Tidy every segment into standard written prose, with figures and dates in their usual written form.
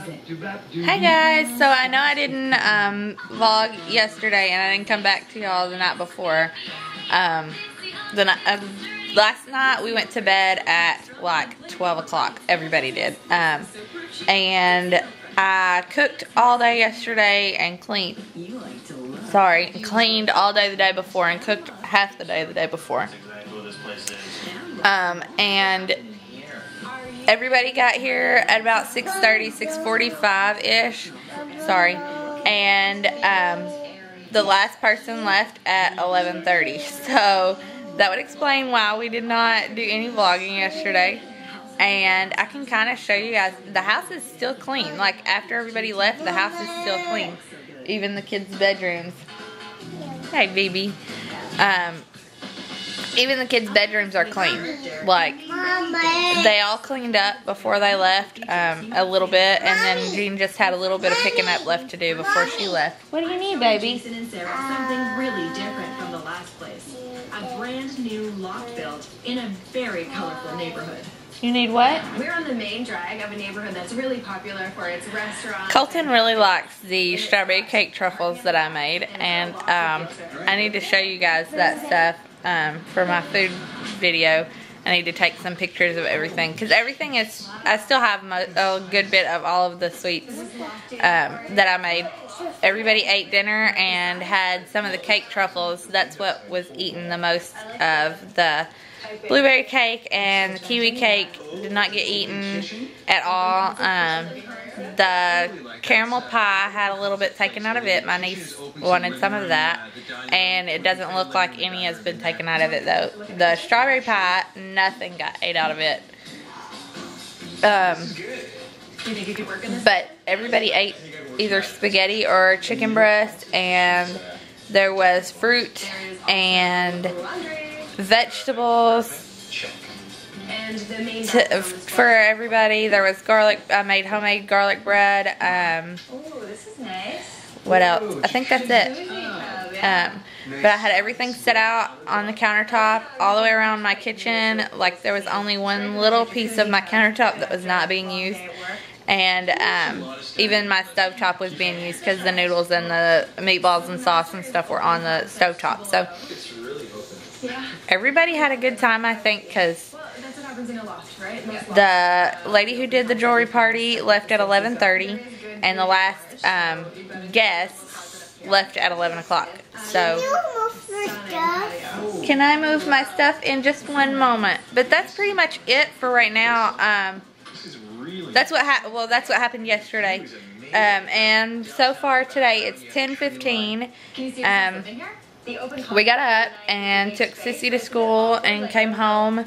Hi guys, so I know I didn't vlog yesterday and I didn't come back to y'all the night before. Last night we went to bed at like 12 o'clock, everybody did. And I cooked all day yesterday and cleaned all day the day before and cooked half the day the day before. And everybody got here at about 6:30, 6:45-ish. Sorry. And the last person left at 11:30. So that would explain why we did not do any vlogging yesterday. And I can kind of show you guys, the house is still clean. Like after everybody left, the house is still clean. Even the kids' bedrooms. Hey, baby. Even the kids' bedrooms are clean. Like, they all cleaned up before they left a little bit, and then Jean just had a little bit of picking up left to do before she left. What do you need, baby? Something really different from the last place. A brand new loft built in a very colorful neighborhood. You need what? We're on the main drag of a neighborhood that's really popular for its restaurants. Colton really likes the strawberry cake truffles that I made, and I need to show you guys that stuff for my food video. I need to take some pictures of everything, because everything is, I still have a good bit of all of the sweets that I made. Everybody ate dinner and had some of the cake truffles. That's what was eaten the most of. The blueberry cake and the kiwi cake did not get eaten at all. The caramel pie had a little bit taken out of it. My niece wanted some of that, and it doesn't look like any has been taken out of it though. The strawberry pie, nothing got ate out of it. But everybody ate either spaghetti or chicken breast, and there was fruit and vegetables for everybody. There was garlic. I made homemade garlic bread. Oh, this is nice. What else? I think that's it. But I had everything set out on the countertop all the way around my kitchen. Like there was only one little piece of my countertop that was not being used. And even my stovetop was being used because the noodles and the meatballs and sauce and stuff were on the stovetop. So everybody had a good time, I think, because the lady who did the jewelry party left at 11:30, and the last guest left at 11 o'clock. So, can I move my stuff in just one moment? But that's pretty much it for right now. That's what happened yesterday. And so far today it's 10:15. We got up and took Sissy to school and came home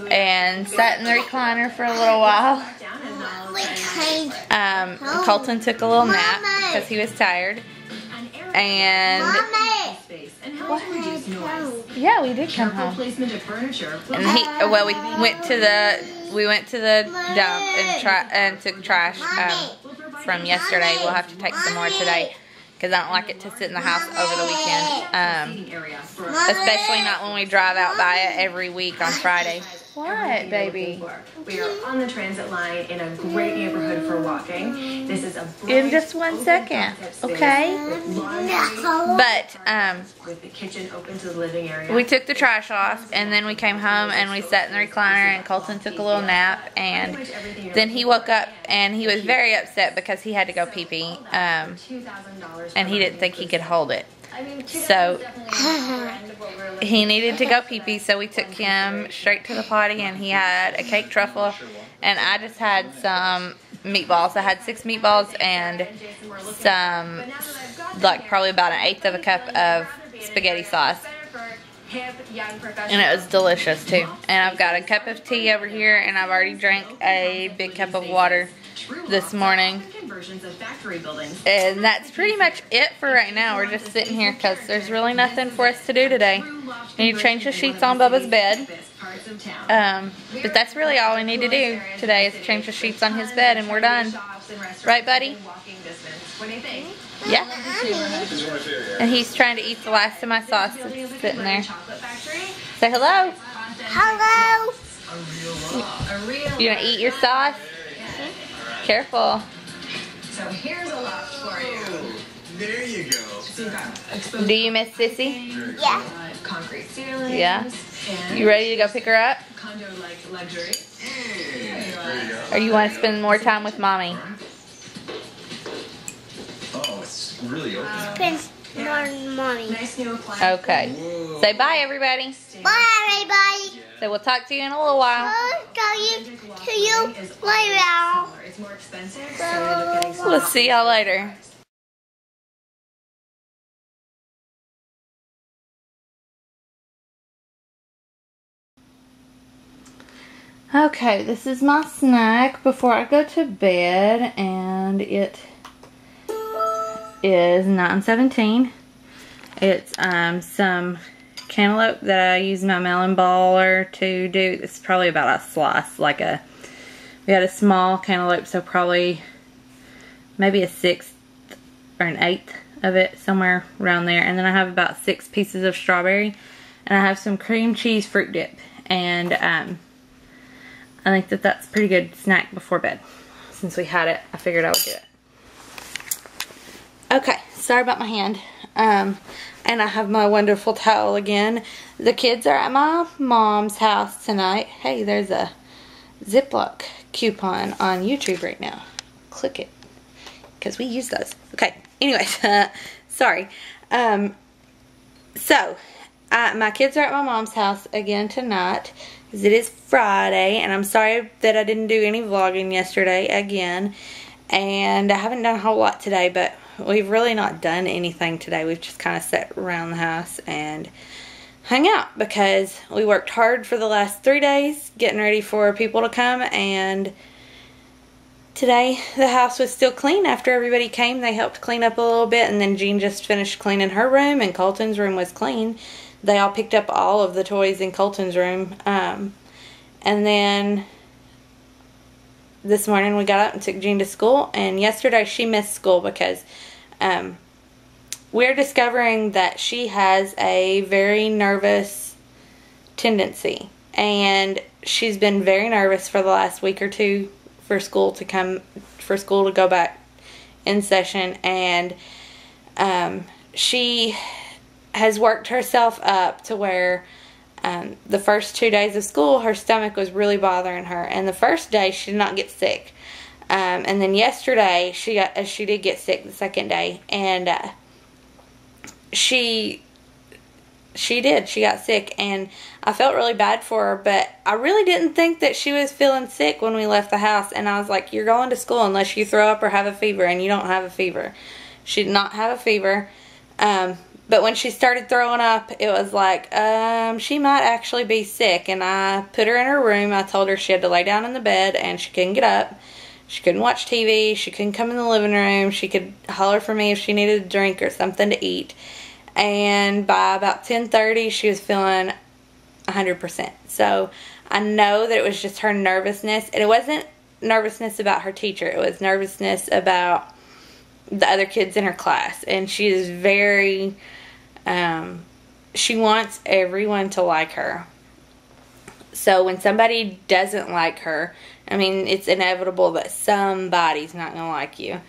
and sat in the recliner for a little while. Colton took a little nap because he was tired. And yeah, we did come home. And we went to the dump and took trash from yesterday. We'll have to take some more today, because I don't like it to sit in the house over the weekend. Especially not when we drive out by it every week on Friday. What, baby? We are on the transit line in a great neighborhood for walking. This is a in just 1 second, okay? But with the kitchen open to the living area. We took the trash off, and then we came home and we sat in the recliner, and Colton took a little nap, and then he woke up and he was very upset because he had to go pee-pee, and he didn't think he could hold it. So he needed to go pee-pee, so we took him straight to the potty, and he had a cake truffle, and I just had some meatballs. I had 6 meatballs and some, like probably about 1/8 of a cup of spaghetti sauce, and it was delicious too. And I've got a cup of tea over here, and I've already drank a big cup of water this morning. And that's pretty much it for right now. We're just sitting here because there's really nothing for us to do today. We need to change the sheets on Bubba's bed. But that's really all we need to do today is change the sheets on his bed, and we're done. Right, buddy? Yeah. And he's trying to eat the last of my sauce that's sitting there. Say hello. Hello. You gonna eat your sauce? Careful. So here's a loft for you. There you go. So you've got exposed Do you miss Sissy? Yeah. concrete ceilings. Yeah. And You ready to go pick her up? condo-like luxury. There you go. Or you want to spend more time with Mommy? Oh, it's really open. Prince, more mommy. Nice new appliance. Okay. Whoa. Say bye, everybody. Bye, everybody. So we'll talk to you in a little while. I'll tell you to you later. Smaller. It's more expensive, so you end up getting We'll see y'all later. Okay, this is my snack before I go to bed, and it is 9:17. It's some cantaloupe that I use my melon baller to do. It's probably about a slice, we had a small cantaloupe, so probably maybe a 1/6 or an 1/8 of it, somewhere around there. And then I have about 6 pieces of strawberry, and I have some cream cheese fruit dip, and I think that that's a pretty good snack before bed. Since we had it, I figured I would do it. Okay, sorry about my hand. And I have my wonderful towel again. The kids are at my mom's house tonight. Hey, there's a Ziploc coupon on YouTube right now. Click it, because we use those. Okay, anyways, sorry. So, my kids are at my mom's house again tonight, because it is Friday, and I'm sorry that I didn't do any vlogging yesterday again. And I haven't done a whole lot today, but we've really not done anything today. We've just kind of sat around the house and hung out, because we worked hard for the last 3 days getting ready for people to come, and today the house was still clean after everybody came. They helped clean up a little bit, and then Jean just finished cleaning her room, and Colton's room was clean. They all picked up all of the toys in Colton's room, and then this morning we got up and took Jean to school, and yesterday she missed school because we're discovering that she has a very nervous tendency, and she's been very nervous for the last week or two for school to go back in session. And she has worked herself up to where the first 2 days of school her stomach was really bothering her, and the first day she did not get sick, and then yesterday she did get sick the second day, and she got sick, and I felt really bad for her, but I really didn't think that she was feeling sick when we left the house. And I was like, you're going to school unless you throw up or have a fever, and you don't have a fever. She did not have a fever, but when she started throwing up, it was like, she might actually be sick. And I put her in her room. I told her she had to lay down in the bed, and she couldn't get up. She couldn't watch TV. She couldn't come in the living room. She could holler for me if she needed a drink or something to eat. And by about 10:30, she was feeling 100%. So I know that it was just her nervousness. And it wasn't nervousness about her teacher. It was nervousness about the other kids in her class. And she is very, she wants everyone to like her. So when somebody doesn't like her, I mean, it's inevitable that somebody's not going to like you.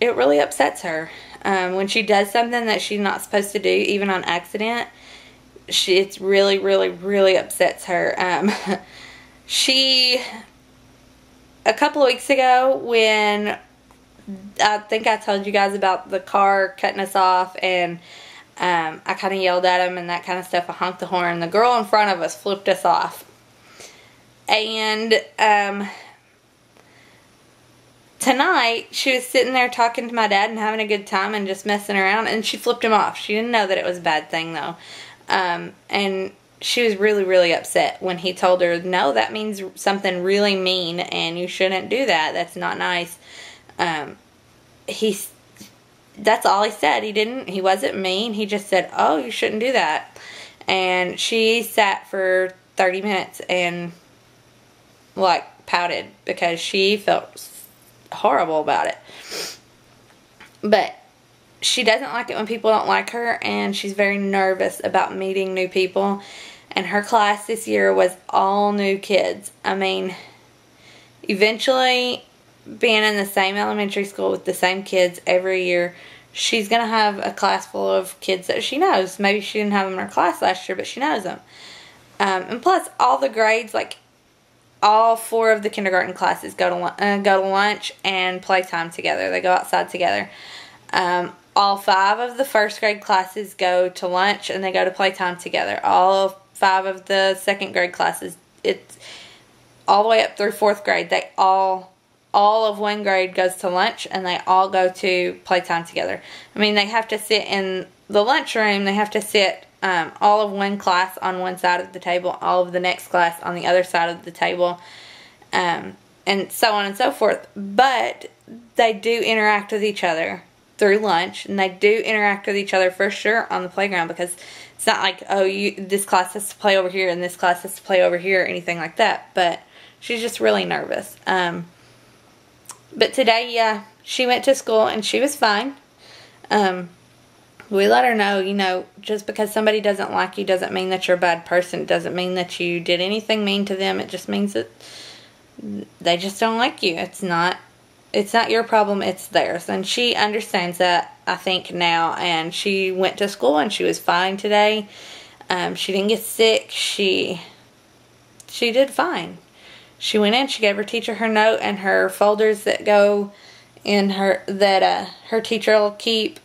It really upsets her. When she does something that she's not supposed to do, even on accident, it's really, really, really upsets her. A couple of weeks ago, when I think I told you guys about the car cutting us off, and I kind of yelled at him and that kind of stuff. I honked the horn. The girl in front of us flipped us off. And tonight, she was sitting there talking to my dad and having a good time and just messing around, and she flipped him off. She didn't know that it was a bad thing, though. And she was really, really upset when he told her, no, that means something really mean, and you shouldn't do that. That's not nice. That's all he said. He wasn't mean. He just said, oh, you shouldn't do that. And she sat for 30 minutes and, like, pouted because she felt horrible about it. But she doesn't like it when people don't like her, and she's very nervous about meeting new people. And her class this year was all new kids. I mean, eventually being in the same elementary school with the same kids every year, she's going to have a class full of kids that she knows. Maybe she didn't have them in her class last year, but she knows them. And plus, all the grades, like all 4 of the kindergarten classes go to lunch and playtime together. They go outside together. All 5 of the first grade classes go to lunch and they go to playtime together. All 5 of the second grade classes, it's all the way up through 4th grade. They all of 1 grade goes to lunch and they all go to playtime together. I mean, they have to sit in the lunchroom. They have to sit all of 1 class on one side of the table, all of the next class on the other side of the table, and so on and so forth. But they do interact with each other through lunch, and they do interact with each other for sure on the playground, because it's not like, oh, this class has to play over here and this class has to play over here or anything like that. But she's just really nervous. But today, yeah, she went to school and she was fine. We let her know, you know, just because somebody doesn't like you doesn't mean that you're a bad person. It doesn't mean that you did anything mean to them. It just means that they just don't like you. It's not your problem, it's theirs. And she understands that, I think, now. And she went to school and she was fine today. She didn't get sick. She did fine. She went in, she gave her teacher her note and her folders that go in her teacher will keep.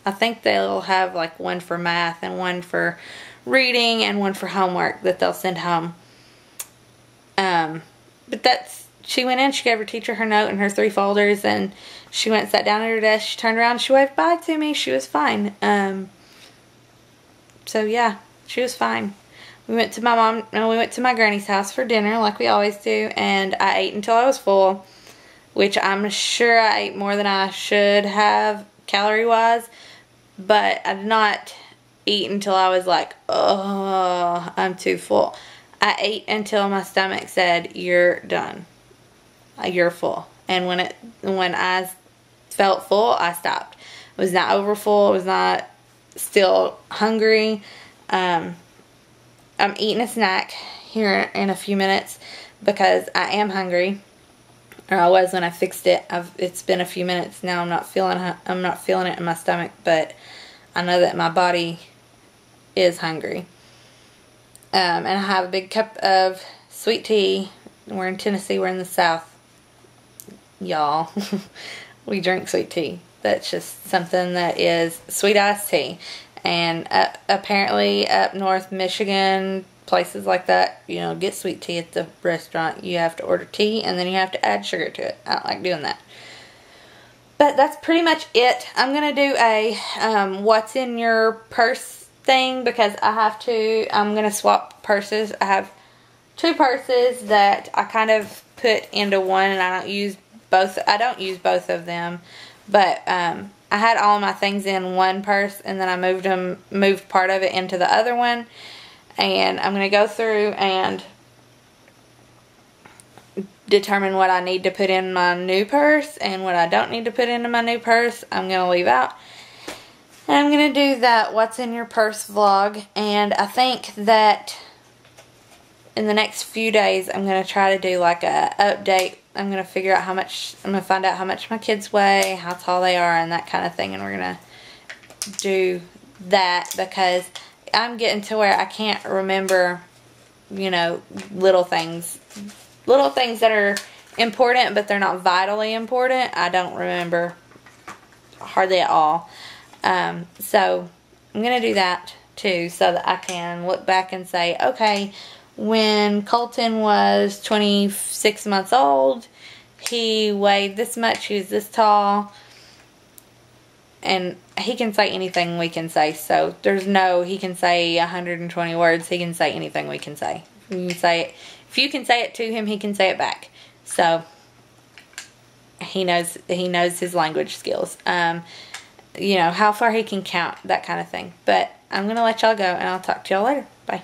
I think they'll have like 1 for math and 1 for reading and 1 for homework that they'll send home. But she went in, she gave her teacher her note and her 3 folders, and she went and sat down at her desk. She turned around, she waved bye to me. She was fine. So yeah, she was fine. We went to my granny's house for dinner like we always do, and I ate until I was full, which I'm sure I ate more than I should have calorie-wise, but I did not eat until I was like, oh, I'm too full. I ate until my stomach said, you're done. You're full. And when I felt full, I stopped. I was not over full. I was not still hungry. I'm eating a snack here in a few minutes because I am hungry. Or I was when I fixed it. It's been a few minutes now. I'm not feeling it in my stomach, but I know that my body is hungry. And I have a big cup of sweet tea. We're in Tennessee. We're in the South, y'all. We drink sweet tea. That's just something that is sweet iced tea. And apparently up north, Michigan, places like that, you know, get sweet tea at the restaurant. You have to order tea and then you have to add sugar to it. I don't like doing that. But that's pretty much it. I'm going to do a what's in your purse thing because I'm going to swap purses. I have 2 purses that I kind of put into one, and I don't use both of them. But I had all my things in one purse, and then I moved part of it into the other one. And I'm going to go through and determine what I need to put in my new purse and what I don't need to put into my new purse. I'm going to leave out. And I'm going to do that What's in Your Purse vlog. And I think that in the next few days, I'm going to try to do like a update. I'm going to find out how much my kids weigh, how tall they are, and that kind of thing. And we're going to do that because I'm getting to where I can't remember, you know, little things that are important, but they're not vitally important. I don't remember hardly at all. So I'm going to do that too so that I can look back and say, okay, when Colton was 26 months old, he weighed this much, he was this tall, and he can say anything we can say. So he can say 120 words, he can say anything we can say. If you can say it to him, he can say it back. So he knows his language skills. You know, how far he can count, that kind of thing. But I'm going to let y'all go, and I'll talk to y'all later. Bye.